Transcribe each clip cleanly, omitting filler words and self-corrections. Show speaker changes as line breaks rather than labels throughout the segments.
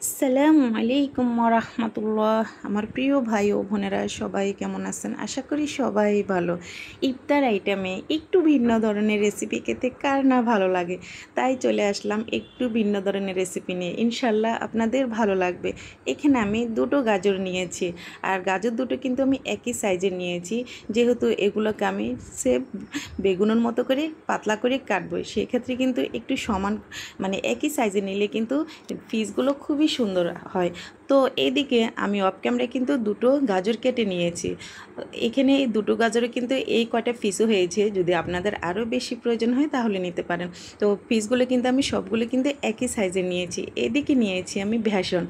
আসসালামু আলাইকুম রাহমাতুল্লাহ। আমার প্রিয় ভাই ও বোনেরা সবাই কেমন আছেন? আশা করি সবাই ভালো। ইফতার আইটেমে একটু ভিন্ন ধরনের রেসিপি খেতে কার না ভালো লাগে, তাই চলে আসলাম একটু ভিন্ন ধরনের রেসিপি নিয়ে। ইনশাল্লাহ আপনাদের ভালো লাগবে। এখানে আমি দুটো গাজর নিয়েছি, আর গাজর দুটো কিন্তু আমি একই সাইজের নিয়েছি, যেহেতু এগুলোকে আমি সেম বেগুনের মতো করে পাতলা করে কাটবো। সেক্ষেত্রে কিন্তু একটু সমান মানে একই সাইজে নিলে কিন্তু পিসগুলো খুবই সুন্দর হয়। তো এইদিকে আমি অফ ক্যামেরায় কিন্তু দুটো গাজর কেটে নিয়েছি। এখানে এই দুটো গাজরে কিন্তু এই কয়টা পিসও হয়েছে। যদি আপনাদের আরও বেশি প্রয়োজন হয় তাহলে নিতে পারেন। তো পিসগুলো কিন্তু আমি সবগুলো কিন্তু একই সাইজে নিয়েছি। এদিকে নিয়েছি আমি বেসন।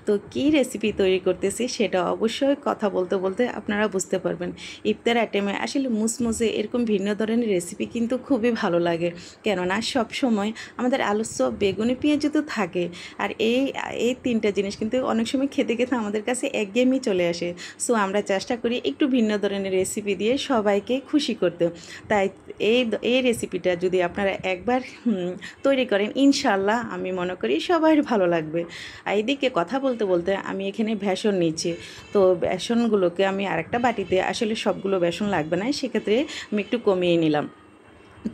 তো কী রেসিপি তৈরি করতেছি সেটা অবশ্যই কথা বলতে বলতে আপনারা বুঝতে পারবেন। ইফতার আইটেমে আসলে মুসমুসে এরকম ভিন্ন ধরনের রেসিপি কিন্তু খুবই ভালো লাগে, কেননা সব সময় আমাদের আলুর চপ, বেগুনি, পেঁয়াজু তো থাকে। আর এই এই তিনটা জিনিস কিন্তু অনেক সময় খেতে খেতে আমাদের কাছে একঘেয়েমি চলে আসে। সো আমরা চেষ্টা করি একটু ভিন্ন ধরনের রেসিপি দিয়ে সবাইকে খুশি করতে। তাই এই রেসিপিটা যদি আপনারা একবার তৈরি করেন, ইনশাল্লাহ আমি মনে করি সবার ভালো লাগবে। আর এদিকে কথা বলতে বলতে আমি এখানে বেসন নিচ্ছি। তো বেসনগুলোকে আমি আরেকটা বাটিতে, আসলে সবগুলো বেসন লাগবে না, সেক্ষেত্রে আমি একটু কমিয়ে নিলাম।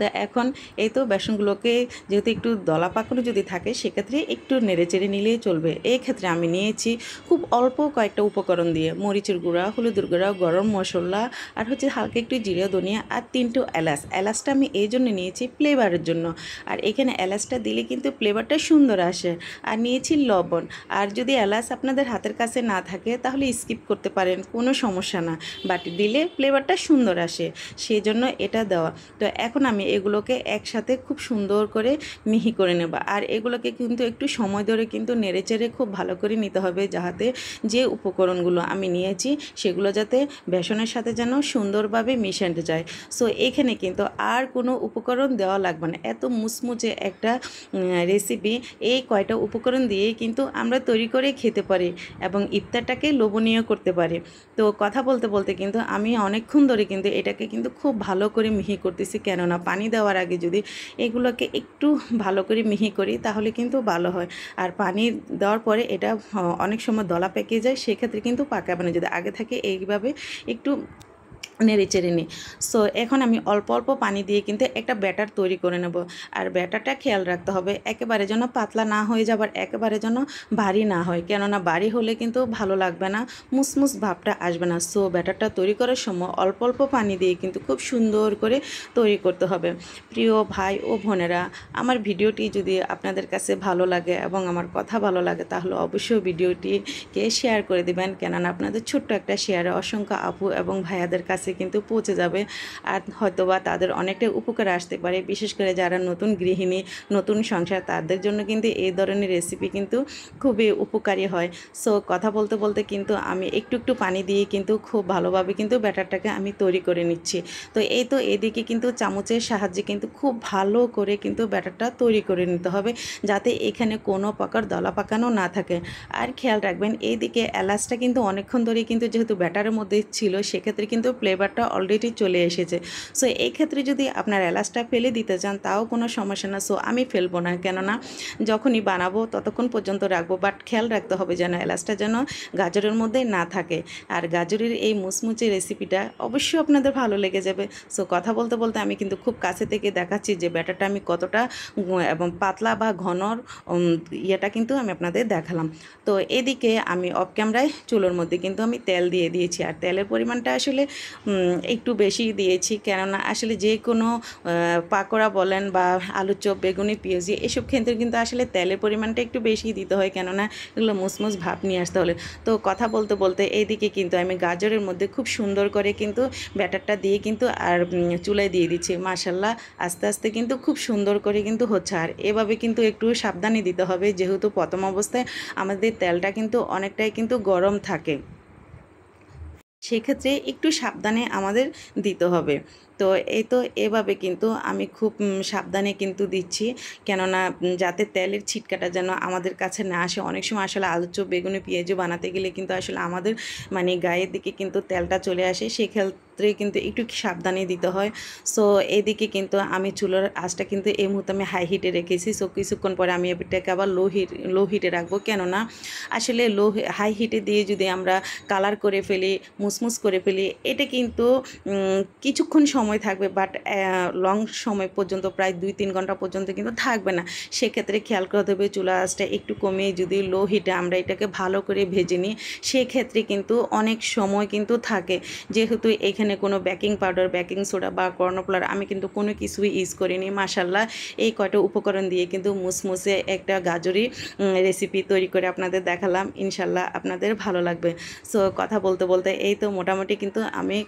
তো এখন এই তো বেসনগুলোকে যেহেতু একটু দলা পাকানো যদি থাকে, সেক্ষেত্রে একটু নেড়েচেড়ে নিলেই চলবে। এই ক্ষেত্রে আমি নিয়েছি খুব অল্প কয়েকটা উপকরণ দিয়ে, মরিচের গুঁড়া, হলুদের গুঁড়া, গরম মশলা, আর হচ্ছে হালকা একটু জিরা, ধনিয়া, আর তিনটে এলাচ। এলাচটা আমি এই জন্য নিয়েছি ফ্লেভারের জন্য। আর এখানে এলাচটা দিলে কিন্তু ফ্লেভারটা সুন্দর আসে। আর নিয়েছি লবণ। আর যদি এলাচ আপনাদের হাতের কাছে না থাকে তাহলে স্কিপ করতে পারেন, কোনো সমস্যা না, বাট দিলে ফ্লেভারটা সুন্দর আসে, সেই জন্য এটা দেওয়া। তো এখন আমি এগুলোকে একসাথে খুব সুন্দর করে মিহি করে নেব। আর এগুলোকে কিন্তু একটু সময় ধরে কিন্তু নেড়েচেড়ে খুব ভালো করে নিতে হবে, যাতে যে উপকরণগুলো আমি নিয়েছি সেগুলো যাতে বেসনের সাথে যেন সুন্দরভাবে মিশে যায়। সো এখানে কিন্তু আর কোনো উপকরণ দেওয়া লাগবে না। এত মুচমুচে একটা রেসিপি এই কয়টা উপকরণ দিয়েই কিন্তু আমরা তৈরি করে খেতে পারি এবং ইফতারটাকে লোভনীয় করতে পারি। তো কথা বলতে বলতে কিন্তু আমি অনেকক্ষণ ধরে কিন্তু এটাকে কিন্তু খুব ভালো করে মিহি করতেছি, কেননা পানি দেওয়ার আগে যদি এগুলোকে একটু ভালো করে মিহি করি তাহলে কিন্তু ভালো হয়। আর পানি দেওয়ার পরে এটা অনেক সময় দলা পেকে যায়, সেক্ষেত্রে কিন্তু পাকাবে না, যদি আগে থেকে এইভাবে একটু নেড়েচেড়ে নিই। সো এখন আমি অল্প অল্প পানি দিয়ে কিন্তু একটা ব্যাটার তৈরি করে নেব। আর ব্যাটারটা খেয়াল রাখতে হবে একেবারে যেন পাতলা না হয়ে যাবার, একেবারে যেন ভারী না হয়, কেননা ভারী হলে কিন্তু ভালো লাগবে না, মুসমুস ভাবটা আসবে না। সো ব্যাটারটা তৈরি করার সময় অল্প অল্প পানি দিয়ে কিন্তু খুব সুন্দর করে তৈরি করতে হবে। প্রিয় ভাই ও বোনেরা, আমার ভিডিওটি যদি আপনাদের কাছে ভালো লাগে এবং আমার কথা ভালো লাগে তাহলে অবশ্যই ভিডিওটিকে শেয়ার করে দেবেন, কেননা আপনাদের ছোট্ট একটা শেয়ারে অসংখ্য আপু এবং ভাইয়াদের কাছে কিন্তু পৌঁছে যাবে। আর হয়তোবা তাদের অনেকটাই উপকার আসতে পারে, বিশেষ করে যারা নতুন গৃহিণী, নতুন সংসার, তাদের জন্য কিন্তু এই ধরনের রেসিপি কিন্তু খুবই উপকারী হয়। সো কথা বলতে বলতে কিন্তু আমি একটু একটু পানি দিয়ে কিন্তু খুব ভালোভাবে কিন্তু ব্যাটারটাকে আমি তৈরি করে নিচ্ছি। তো এই তো এদিকে কিন্তু চামচের সাহায্যে কিন্তু খুব ভালো করে কিন্তু ব্যাটারটা তৈরি করে নিতে হবে, যাতে এখানে কোনো প্রকার দলা পাকানো না থাকে। আর খেয়াল রাখবেন এইদিকে এলাচটা কিন্তু অনেকক্ষণ ধরে কিন্তু যেহেতু ব্যাটারের মধ্যে ছিল, সেক্ষেত্রে কিন্তু ফ্লেভারটা অলরেডি চলে এসেছে। সো এই ক্ষেত্রে যদি আপনার এলাচটা ফেলে দিতে চান তাও কোনো সমস্যা না। সো আমি ফেলবো না, কেননা যখনই বানাবো ততক্ষণ পর্যন্ত রাখবো, বাট খেয়াল রাখতে হবে যেন এলাচটা যেন গাজরের মধ্যে না থাকে। আর গাজরের এই মুচমুচে রেসিপিটা অবশ্যই আপনাদের ভালো লেগে যাবে। সো কথা বলতে বলতে আমি কিন্তু খুব কাছে থেকে দেখাচ্ছি যে ব্যাটারটা আমি কতটা এবং পাতলা বা ঘনর ইয়েটা কিন্তু আমি আপনাদের দেখালাম। তো এদিকে আমি অফ ক্যামেরায় চুলোর মধ্যে কিন্তু আমি তেল দিয়ে দিয়েছি। আর তেলের পরিমাণটা আসলে একটু বেশি দিয়েছি, কেননা আসলে যে কোনো পাকোড়া বলেন বা আলুর চপ, বেগুনি, পেঁয়াজি, এসব ক্ষেত্রে কিন্তু আসলে তেলের পরিমাণটা একটু বেশি দিতে হয়, কেননা এগুলো মুসমুস ভাব নিয়ে আসতে হলে। তো কথা বলতে বলতে এইদিকে কিন্তু আমি গাজরের মধ্যে খুব সুন্দর করে কিন্তু ব্যাটারটা দিয়ে কিন্তু আর চুলায় দিয়ে দিচ্ছি। মাশাল্লাহ, আস্তে আস্তে কিন্তু খুব সুন্দর করে কিন্তু হচ্ছে। আর এভাবে কিন্তু একটু সাবধানে দিতে হবে, যেহেতু প্রথম অবস্থায় আমাদের তেলটা কিন্তু অনেকটাই কিন্তু গরম থাকে, সেক্ষেত্রে একটু সাবধানে আমাদের দিতে হবে। তো এই তো এভাবে কিন্তু আমি খুব সাবধানে কিন্তু দিচ্ছি, কেননা যাতে তেলের ছিটকাটা যেন আমাদের কাছে না আসে। অনেক সময় আসলে আলুর চপ, বেগুনি, পেঁয়াজু বানাতে গেলে কিন্তু আসলে আমাদের মানে গায়ের দিকে কিন্তু তেলটা চলে আসে, সেক্ষেত্রে কিন্তু একটু সাবধানে দিতে হয়। সো এদিকে কিন্তু আমি চুলার আঁচটা কিন্তু এই মুহূর্তে আমি হাই হিটে রেখেছি। সো কিছুক্ষণ পরে আমি এটাকে আবার লো হিটে রাখবো, কেননা আসলে হাই হিটে দিয়ে যদি আমরা কালার করে ফেলি, মুসমুস করে ফেলি, এটা কিন্তু কিছুক্ষণ সময় থাকবে, বাট লং সময় পর্যন্ত প্রায় 2-3 ঘন্টা পর্যন্ত কিন্তু থাকবে না। সেক্ষেত্রে খেয়াল করতে হবে চুলা আঁচটা একটু কমিয়ে যদি লো হিটে আমরা এটাকে ভালো করে ভেজে নিই, সেক্ষেত্রে কিন্তু অনেক সময় কিন্তু থাকে। যেহেতু এখানে কোনো বেকিং পাউডার, বেকিং সোডা বা কর্নফ্লাওয়ার আমি কিন্তু কোনো কিছুই ইউজ করিনি। মাশাআল্লাহ এই কয়টা উপকরণ দিয়ে কিন্তু মুসমুসে একটা গাজরি রেসিপি তৈরি করে আপনাদের দেখালাম। ইনশাল্লাহ আপনাদের ভালো লাগবে। সো কথা বলতে বলতে এই তো মোটামুটি কিন্তু আমি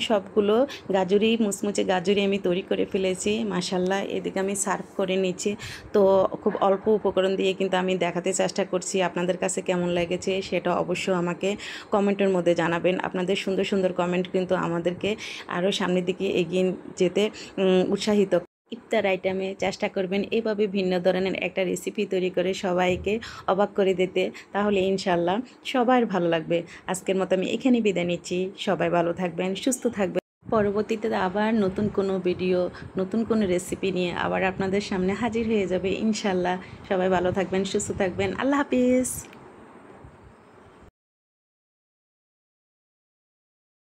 সবগুলো গাজরি, মুচমুচে গাজরি আমি তৈরি করে ফেলেছি। মাশাআল্লাহ এদিকে আমি সার্ভ করে নিচ্ছি। তো খুব অল্প উপকরণ দিয়ে কিন্তু আমি দেখাতে চেষ্টা করছি। আপনাদের কাছে কেমন লেগেছে সেটা অবশ্যই আমাকে কমেন্টের মধ্যে জানাবেন। আপনাদের সুন্দর সুন্দর কমেন্ট কিন্তু আমাদেরকে আরও সামনের দিকে এগিয়ে যেতে উৎসাহিত। ইফতার আইটেমে চেষ্টা করবেন এভাবে ভিন্ন ধরনের একটা রেসিপি তৈরি করে সবাইকে অবাক করে দিতে, তাহলে ইনশাল্লাহ সবার ভালো লাগবে। আজকের মতো আমি এখানে বিদায় নিচ্ছি। সবাই ভালো থাকবেন, সুস্থ থাকবেন। পরবর্তীতে আবার নতুন কোনো ভিডিও, নতুন কোনো রেসিপি নিয়ে আবার আপনাদের সামনে হাজির হয়ে যাবে ইনশাল্লাহ। সবাই ভালো থাকবেন, সুস্থ থাকবেন। আল্লাহ হাফিজ।